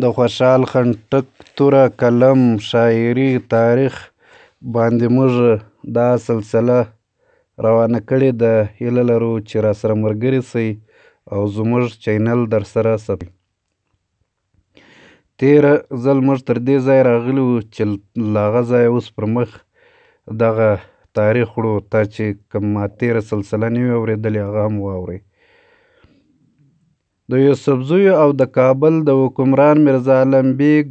د خوشحال خټک توره قلم شاعري تاریخ باندې موږ دا سلسله روانه کړې ده. هیله لرو چې راسره ملګري شئ او زموږ چینل درسره ثبت. تېره ځل موږ تر دې ځایه راغلي وو چې له هغه ځایه اوس پر مخ دغه تاریخ وړو. تا چې کوم ما تېره سلسله نه وي اورېدلې هغه هم واورئ. د یوسفزیو او د کابل د حکمران میرزا عالم بیګ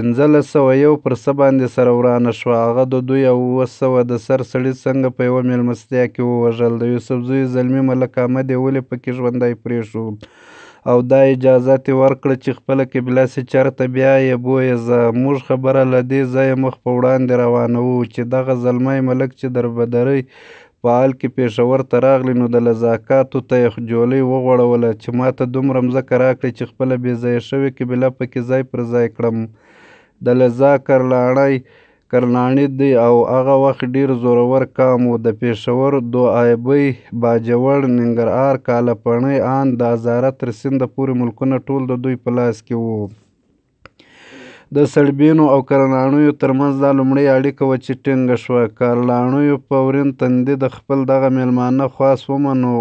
1501 پر څه باندې سره ورانه شوه. هغه د دوی او 900 د سر سړي څنګه په یوه مېلمستیا کې ووژل. د یوسفزیو زلمي ملک احمد یې ولې پکې ژوندی پرېښود او دا اجازه یې ورکړه چې خپله قبله سي چېرته بیا یې بویزه. موږ خبره له دې ځایه مخ په وړاندې روانوو چې دغه زلمی ملک چې دربدرۍ په حال کې پېښور ته راغلی نو د لذاکاتو ته یې جولۍ وغوړوله چې ما ته دومره مځکه راکړئ چې خپله بې ځایه شوې قبله پکې ځای پر ځای کړم. د لذا کرلاڼي دی او هغه وخت ډېر زورور قام و. د پېښور، دوعیبۍ، باجوړ، ننګرهار، کاله-پړی، اند، د هزاره تر سینده پورې ملکونه ټول د دوی په لاس کې وو. د سړبینو او کرلاڼیو ترمنځ دا لومړۍ اړیکه وه چې ټینګه شوه. کرلاڼیو په ورین تندي د خپل دغه میلمانه خواست ومنو.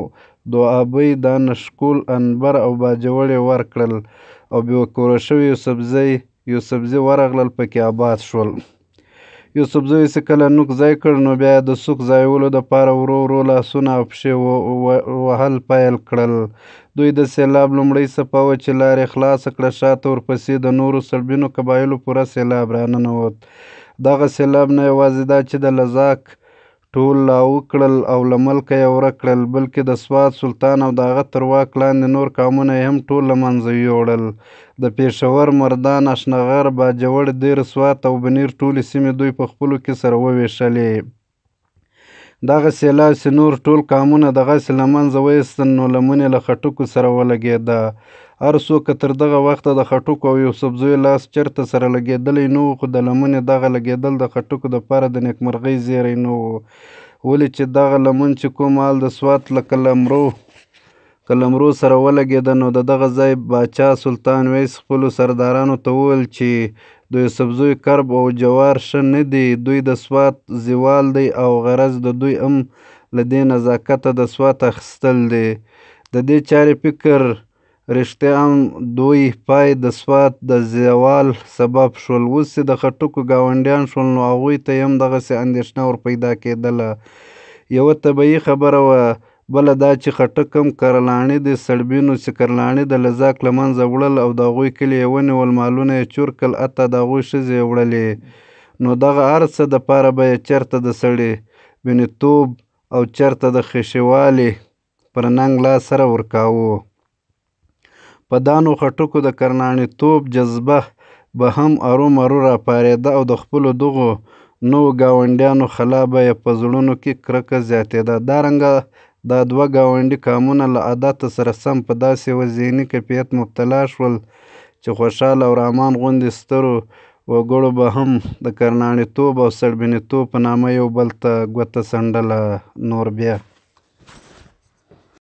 دوعیبۍ، دانشکول، انبر او باجوړ یې ورکړل او بې کوره شوي یوسفزي ورغلل پکې آباد شول. یوسفزیو چې کله نوک ځای کړ نو بیا یې د سوک ځایولو دپاره ورو ورو لاسونه او پښې وهل پیل کړل. دوی د سېلاب لومړۍ څپه وه چې لار یې خلاصه کړه. شاته ورپسې د نورو سړبینو قبایلو پوره سېلاب راننوت. دغه سېلاب نه یوازې دا چې د لذاک ټول لاهو کړل او له ملکه یې ورک کړل، بلکې د سوات سلطان او د هغه تر واک لاندې نور قومونه یې هم ټول له منځه یوړل. د پېښور، مردان، اشنغر، باجوړ، دیر، سوات او بنیر ټولې سیمې دوی په خپلو کې سره ووېشلې. دغه سېلاب چې نور ټول قومونه دغسې له منځه وایستل نو لمن یې له خټکو سره ولګېده. هر څوک که تر دغه وخته د خټکو او یوسفزیو لاس چېرته سره لګېدلی نه و، خو د لمن یې دغه لګېدل د خټکو دپاره د نېکمرغۍ زیری نه و. ولې چې دغه لمن چې کوم مهال د سوات له قلمرو سره ولګېده نو د دغه ځای باچا سلطان ویس خپلو سردارانو ته وویل چې د یوسفزیو کرب او جوار ښه نه دي، دوی د سوات زوال دی او غرض د دوی هم له دې نزاکته د سوات اخیستل دي. د دې چارې فکر رښتیا هم دوی پای د سوات د زوال سبب شول. اوس چې د خټکو ګاونډیان شول نو هغوی ته هم دغسې اندېښنه ورپیدا کېدله. یوه طبیعي خبره وه، بله دا چې خټک هم کرلاڼي دي. سړبینو چې کرلاڼي د لذاک له منځه وړل او د هغوی کلي یې ونیول، مالونه یې چور کړل، حتی د هغوی ښځې یې وړلې، نو دغه هر څه دپاره به یې چېرته د سړي بینتوب او چېرته د خیشیوالي پر ننګ لاس سره ورکاوه. په دا نو خټکو د کرلاڼیتوب جذبه به هم ارومرو راپارېده او د خپلو دغو نوو ګاونډیانو خلا به یې په زړونو کې کرکه زیاتېده. دارنګه دا دوه ګاونډي قومونه له عادته سره سم په داسې یوه ذهني کیفیت مبتلا شول چې خوشحال او رحمان غوندې سترو وګړو به هم د کرلاڼیتوب او سړبینیتوب په نامه یو بل ته ګوته څنډله. نور بیا